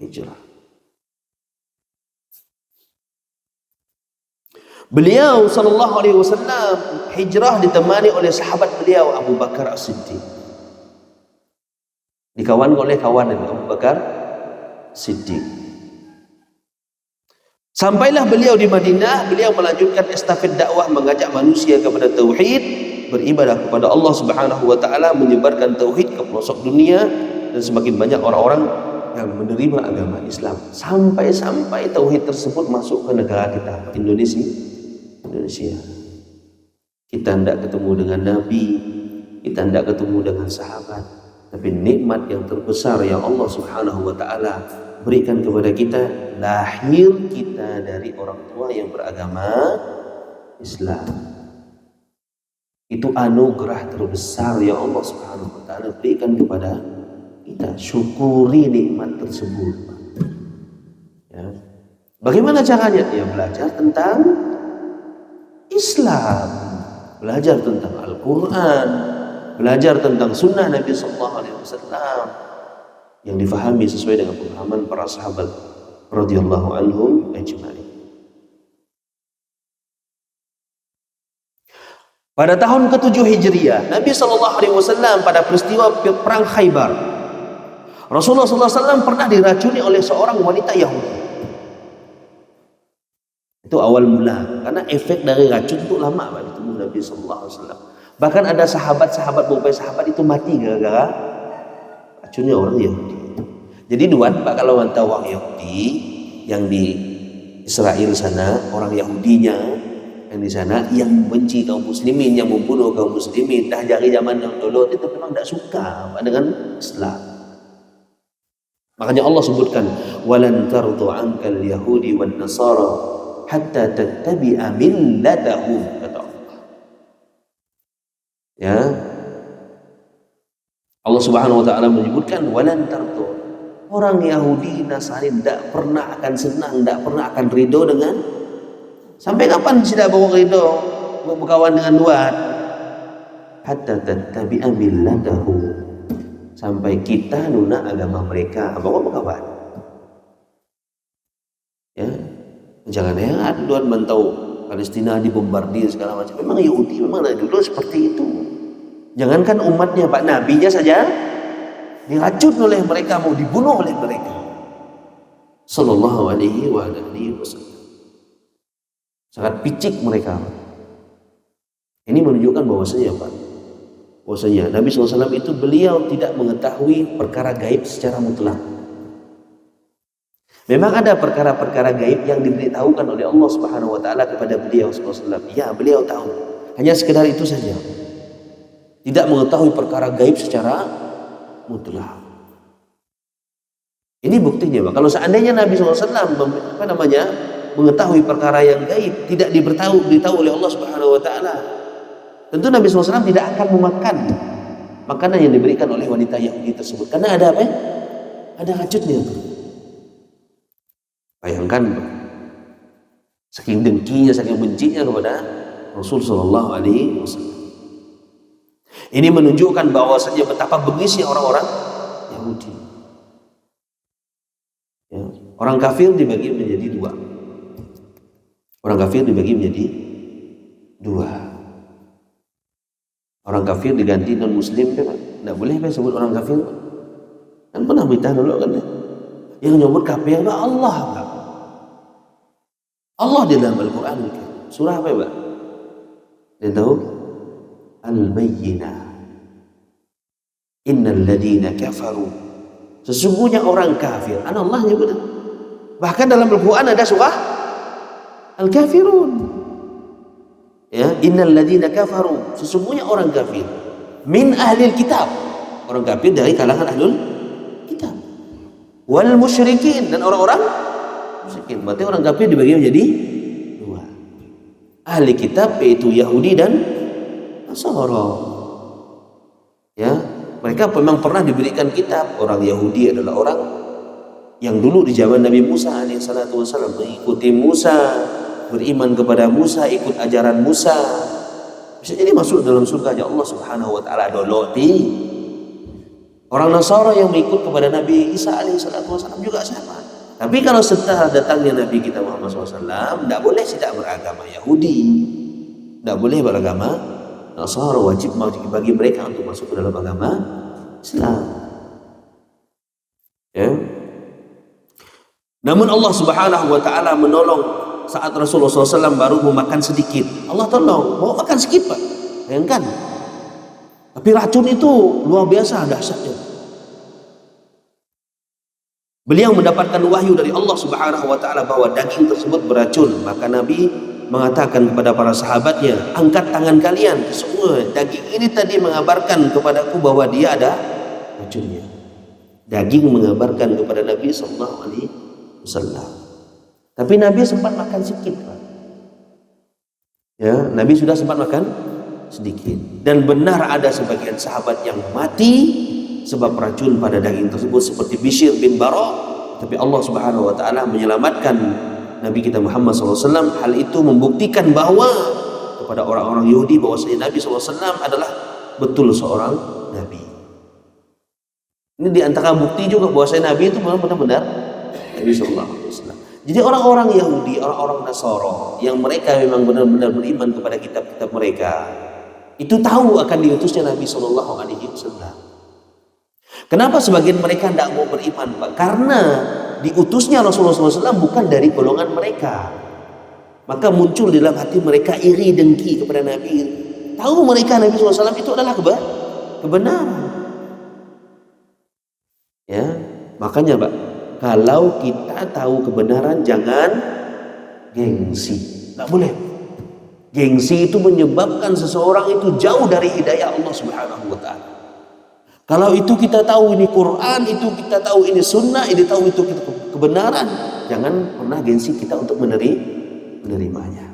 hijrah. Beliau sallallahu alaihi wasallam hijrah ditemani oleh sahabat beliau Abu Bakar As-Siddiq. Dikawan oleh kawan Abu Bakar Siddiq. Sampailah beliau di Madinah, beliau melanjutkan estafet dakwah, mengajak manusia kepada tauhid, beribadah kepada Allah Subhanahu wa Ta'ala, menyebarkan tauhid ke pelosok dunia, dan semakin banyak orang-orang yang menerima agama Islam. Sampai-sampai tauhid tersebut masuk ke negara kita, Indonesia. kita tidak ketemu dengan Nabi, kita tidak ketemu dengan sahabat, tapi nikmat yang terbesar yang Allah Subhanahu wa Ta'ala berikan kepada kita, lahir kita dari orang tua yang beragama Islam. Itu anugerah terbesar yang Allah Subhanahu wa Ta'ala berikan kepada kita. Syukuri nikmat tersebut. Ya. Bagaimana caranya? Ya, belajar tentang Islam, belajar tentang Al-Quran, belajar tentang sunnah Nabi SAW yang difahami sesuai dengan pemahaman para sahabat radhiyallahu anhum ajma'in. Pada tahun ke-7 Hijriah, Nabi SAW pada peristiwa perang Khaybar, Rasulullah SAW pernah diracuni oleh seorang wanita Yahudi. Itu awal mula, karena efek dari racun itu lama pada tubuh Nabi SAW. Bahkan ada sahabat-sahabat, beberapa sahabat itu mati gara-gara racunnya orang Yahudi. Jadi dua, Pak, kalau mantau orang Yahudi yang di Israel sana, orang Yahudinya yang di sana yang benci kaum muslimin, yang membunuh kaum muslimin, dah dari zaman yang dulu itu memang tidak suka dengan Islam. Makanya Allah sebutkan, walan tardu ankal yahudi wan nasara hatta tattabi'a millatahum, kata Allah. Ya, Allah Subhanahu wa Ta'ala menyebutkan walan tardu, orang Yahudi Nasrani tidak pernah akan senang, tidak pernah akan ridho dengan, sampai kapan tidak bawa ridho berkawan dengan luar, hatta tattabi'a millatahum, sampai kita nuna agama mereka, bawa berkawan. Ya, jangan heran Tuhan mantau Palestina dibombardir segala macam. Memang Yahudi memang dari dulu seperti itu. Jangankan umatnya, Pak, nabinya saja diracun oleh mereka, mau dibunuh oleh mereka. Sallallahu alaihi wasallam. Sangat picik mereka. Ini menunjukkan bahwasanya, Pak, bahwasanya Nabi SAW itu beliau tidak mengetahui perkara gaib secara mutlak. Memang ada perkara-perkara gaib yang diberitahukan oleh Allah Subhanahu wa Ta'ala kepada beliau SAW. Ya, beliau tahu. Hanya sekedar itu saja. Tidak mengetahui perkara gaib secara mutlak. Ini buktinya, Pak. Kalau seandainya Nabi SAW mengetahui perkara yang gaib, tidak diberitahu oleh Allah Subhanahu wa Ta'ala, tentu Nabi SAW tidak akan memakan makanan yang diberikan oleh wanita Yahudi tersebut. Karena ada apa? Ada racunnya. Bayangkan, saking dengkinya, saking bencinya kepada Rasul Sallallahu Alaihi Wasallam. Ini menunjukkan bahwasanya betapa bengisnya orang-orang Yahudi. Ya, orang kafir dibagi menjadi dua. Orang kafir dibagi menjadi dua. Orang kafir diganti non muslim, Pak. Tidak boleh Pak sebut orang kafir. Kan pernah berita dulu kan? Yang nyebut kafir Pak Allah, Pak. Allah di dalam Al-Quran, surah apa Pak? Dia tahu? Al-Bayyinah. Innal ladina kafaru, sesungguhnya orang kafir. Allah nyebut. Bahkan dalam Al-Quran ada surah Al-Kafirun. Ya, innal ladina kafaru, sesungguhnya orang kafir. Min ahlil kitab, orang kafir dari kalangan ahlul kitab. Wal musyrikin, dan orang-orang musyrikin. Berarti orang kafir dibagi menjadi dua. Ahli kitab yaitu Yahudi dan Nasara. Ya, mereka memang pernah diberikan kitab. Orang Yahudi adalah orang yang dulu di zaman Nabi Musa alaihissalatu wassalam mengikuti Musa, beriman kepada Musa, ikut ajaran Musa. Bisa jadi masuk dalam surganya Allah Subhanahu wa Ta'ala. Doloti orang Nasara yang mengikut kepada Nabi Isa alaihissalatu wassalam juga sama. Tapi kalau setelah datangnya Nabi kita Muhammad SAW, tidak boleh tidak beragama Yahudi, tidak boleh beragama Nasara. Wajib bagi mereka untuk masuk ke dalam agama Islam. Ya. Namun Allah Subhanahu wa Ta'ala menolong saat Rasulullah SAW baru mau makan sedikit. Allah tolong, mau makan sedikit Pak. Bayangkan. Tapi racun itu luar biasa dahsyatnya. Beliau mendapatkan wahyu dari Allah Subhanahu wa Ta'ala bahwa daging tersebut beracun. Maka Nabi mengatakan kepada para sahabatnya, angkat tangan kalian semua, daging ini tadi mengabarkan kepadaku bahwa dia ada racunnya. Daging mengabarkan kepada Nabi Sallallahu Alaihi Wasallam. Tapi Nabi sempat makan sedikit, Pak. Ya, Nabi sudah sempat makan sedikit. Dan benar ada sebagian sahabat yang mati sebab racun pada daging tersebut seperti Bishr bin Bara. Tapi Allah Subhanahu Wa Taala menyelamatkan Nabi kita Muhammad SAW. Hal itu membuktikan bahwa kepada orang-orang Yahudi bahwasanya Nabi SAW adalah betul seorang Nabi. Ini diantara bukti juga bahwasanya Nabi itu benar-benar Nabi SAW. Jadi orang-orang Yahudi, orang-orang Nasara yang mereka memang benar-benar beriman kepada kitab-kitab mereka, itu tahu akan diutusnya Nabi Shallallahu Alaihi Wasallam. Kenapa sebagian mereka tidak mau beriman, Pak? Karena diutusnya Rasulullah SAW bukan dari golongan mereka. Maka muncul di dalam hati mereka iri dengki kepada Nabi. Tahu mereka Nabi SAW itu adalah kebenaran. Ya, makanya, Pak, kalau kita tahu kebenaran jangan gengsi. Nggak boleh. Gengsi itu menyebabkan seseorang itu jauh dari hidayah Allah Subhanahu Wa Taala. Kalau itu kita tahu ini Quran, itu kita tahu ini sunnah, ini tahu itu kebenaran, jangan pernah gengsi kita untuk menerimanya.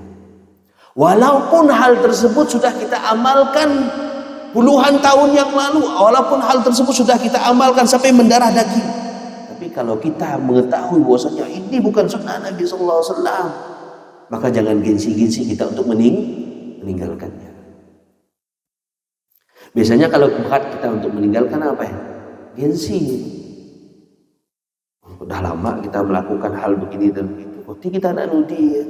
Walaupun hal tersebut sudah kita amalkan puluhan tahun yang lalu, walaupun hal tersebut sudah kita amalkan sampai mendarah daging, tapi kalau kita mengetahui bahwasanya ini bukan sunnah Nabi Sallallahu Alaihi Wasallam, maka jangan gengsi-gengsi kita untuk meninggalkannya. Biasanya kalau berat kita untuk meninggalkan apa ya? Gengsi. Udah lama kita melakukan hal begini dan begitu. Berarti kita tidak nudi ya.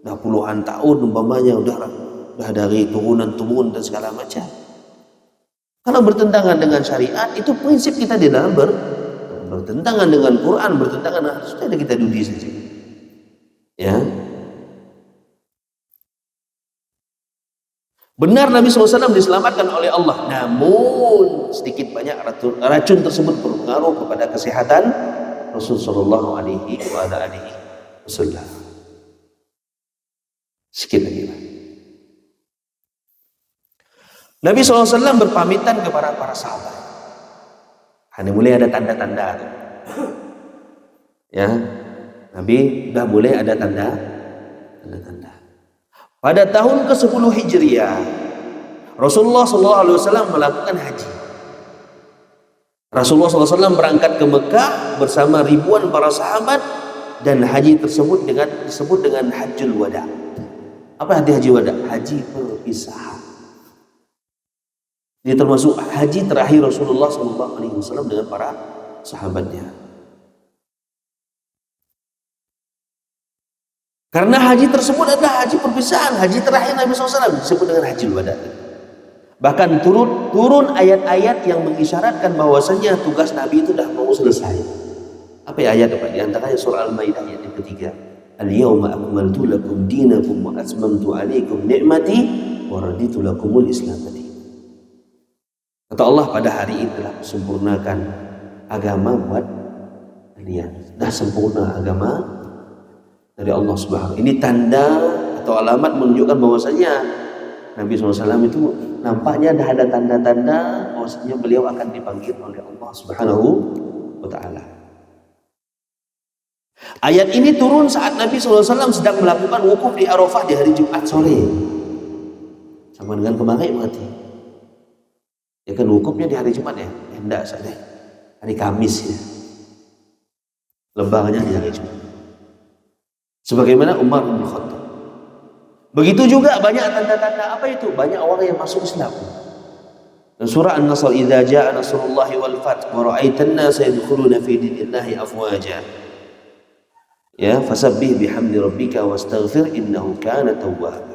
Udah puluhan tahun umpamanya, udah dari turun dan segala macam. Kalau bertentangan dengan syariat, itu prinsip kita di dalam bertentangan dengan Quran, bertentangan dengan sudah kita nudi saja. Ya. Benar Nabi SAW diselamatkan oleh Allah, namun sedikit banyak racun tersebut berpengaruh kepada kesehatan Rasulullah SAW. Sedikit lagi. Nabi SAW berpamitan kepada para sahabat. Ini mulai ada tanda-tanda. Ya, Nabi sudah mulai ada tanda-tanda. Pada tahun ke-10 Hijriah, Rasulullah SAW melakukan haji. Rasulullah SAW berangkat ke Mekah bersama ribuan para sahabat, dan haji tersebut disebut dengan Hajjul Wada. Apa arti haji wada? Haji perpisahan. Ini termasuk haji terakhir Rasulullah SAW dengan para sahabatnya. Karena haji tersebut adalah haji perpisahan, haji terakhir Nabi SAW disebut dengan Hajjul Wada. Bahkan turun ayat-ayat yang mengisyaratkan bahwasanya tugas Nabi itu sudah mau selesai. Apa ayat Pak? Di antaranya surah Al-Maidah ayat yang ketiga. Al-yawma akmaltu lakum dinakum wa atmamtu alaikum ni'mati wa raditu lakumul Islam. Kata Allah, pada hari ini telah sempurnakan agama buat kalian. Dah sempurna agama dari Allah Subhanahu. Ini tanda atau alamat menunjukkan bahwasanya Nabi SAW itu nampaknya ada tanda-tanda bahwasanya beliau akan dipanggil oleh Allah Subhanahu wa Ta'ala. Ayat ini turun saat Nabi SAW sedang melakukan wukuf di Arafah di hari Jumat sore. Sama dengan kemarin berarti. Ya kan wukufnya di hari Jumat ya? Enggak, saya hari Kamis ya. Lebarannya di hari Jumat. Sebagaimana Umar bin Khattab. Begitu juga banyak tanda-tanda apa itu? Banyak orang yang masuk Islam. Dan surah An-Nasr, idza jaa nasrullahi wal fath wa ra'aitan nasa yadkhuluna fi dinillahi afwaja. Ya, fasabbih bihamdi rabbika wastaghfir innahu kana tawwaba.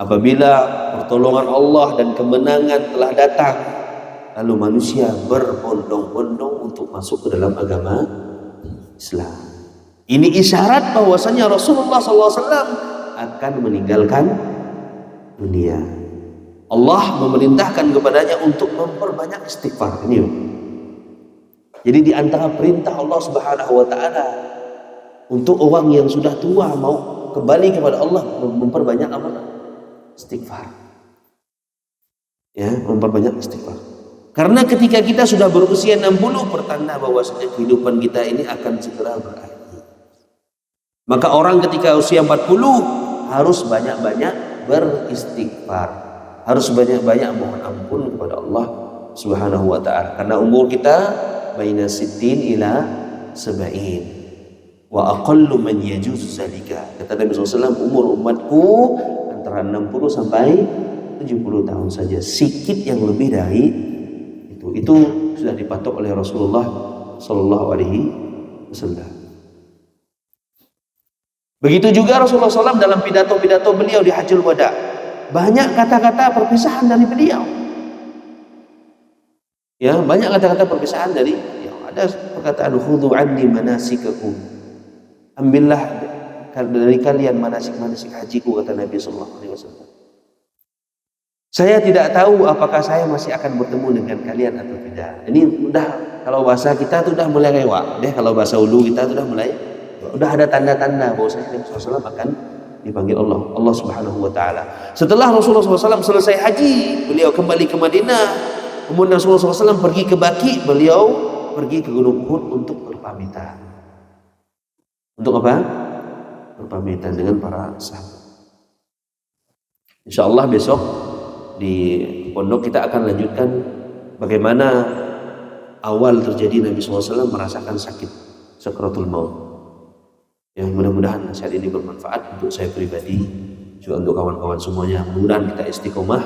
Apabila pertolongan Allah dan kemenangan telah datang, lalu manusia berbondong-bondong untuk masuk ke dalam agama Islam. Ini isyarat bahwasanya Rasulullah SAW akan meninggalkan dunia. Allah memerintahkan kepadanya untuk memperbanyak istighfar. Ini. Jadi di antara perintah Allah Subhanahu wa Ta'ala untuk orang yang sudah tua mau kembali kepada Allah, memperbanyak amal istighfar. Ya, memperbanyak istighfar. Karena ketika kita sudah berusia 60, pertanda bahwasanya kehidupan kita ini akan segera berakhir. Maka orang ketika usia 40 harus banyak-banyak beristighfar, harus banyak-banyak mohon ampun kepada Allah Subhanahu wa taala. Karena umur kita baina sittin ila sab'in wa aqallu man yajuz zalika. Kata Nabi SAW, umur umatku antara 60 sampai 70 tahun saja, sikit yang lebih dari itu sudah dipatok oleh Rasulullah sallallahu alaihi wasallam. Begitu juga Rasulullah SAW dalam pidato-pidato beliau di Hajjul Wada, banyak kata-kata perpisahan dari beliau. Ya, banyak kata-kata perpisahan dari beliau. Ada perkataan khudhu anni manasikakum, ambillah dari kalian manasik-manasik hajiku, kata Nabi sallallahu alaihi wasallam. Saya tidak tahu apakah saya masih akan bertemu dengan kalian atau tidak. Ini udah, kalau bahasa kita tuh udah mulai lewat deh, kalau bahasa ulu kita tuh udah ada tanda-tanda bahwasanya Nabi SAW akan dipanggil Allah Subhanahu wa taala. Setelah Rasulullah SAW selesai haji, beliau kembali ke Madinah. Kemudian Rasulullah SAW pergi ke Baqi, beliau pergi ke Gunung Uhud untuk berpamitan. Untuk apa? Berpamitan dengan para sahabat. Insyaallah besok di pondok kita akan lanjutkan bagaimana awal terjadi Nabi SAW merasakan sakit sakratul maut. Ya, mudah-mudahan nasihat ini bermanfaat untuk saya pribadi, juga untuk kawan-kawan semuanya. Mudah-mudahan kita istiqomah.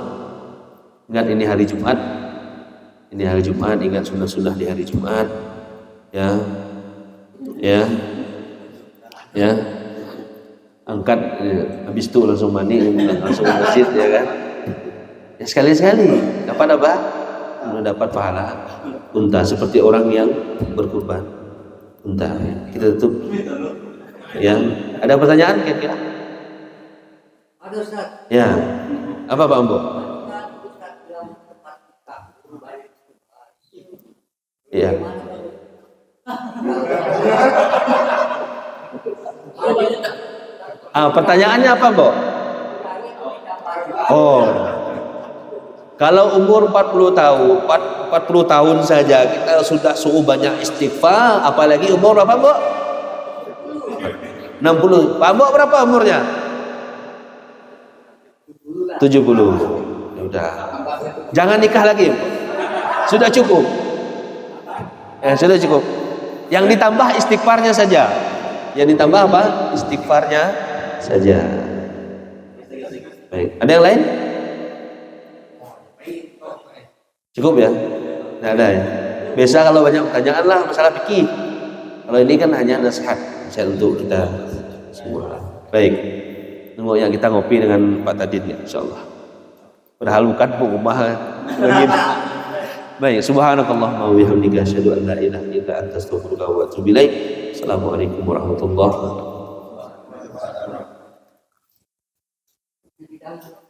Ingat ini hari Jumat. Ini hari Jumat, ingat sunnah-sunnah di hari Jumat. Ya. Angkat habis itu langsung mandi, langsung ke masjid, ya kan? Ya sekali-sekali dapat apa? Mendapat pahala unta, seperti orang yang berkurban unta. Kita tutup. Ya, ada pertanyaan kira-kira? Ada, Ustaz. Ya, apa Pak Ambo? Iya. Pertanyaannya apa, Mbok? Oh, kalau umur 40 tahun saja kita sudah suhu banyak istighfar, apalagi umur berapa, Mbok? 60. Pak Mbok berapa umurnya? 70. Ya udah. Jangan nikah lagi. Sudah cukup. Sudah cukup. Yang ditambah istighfarnya saja. Yang ditambah apa? Istighfarnya saja. Baik. Ada yang lain? Cukup ya? Tidak ada ya? Biasa kalau banyak pertanyaan lah masalah fikih. Kalau ini kan hanya nasihat untuk kita semua. Baik. Nunggu yang kita ngopi dengan Pak Tadin ya, insyaallah. Padahal bukan rumah begitu. Baik, subhanakallahumma wa bihamdika asyhadu an la ilaha illa anta astaghfiruka wa atubu ilaik. Assalamualaikum warahmatullahi wabarakatuh.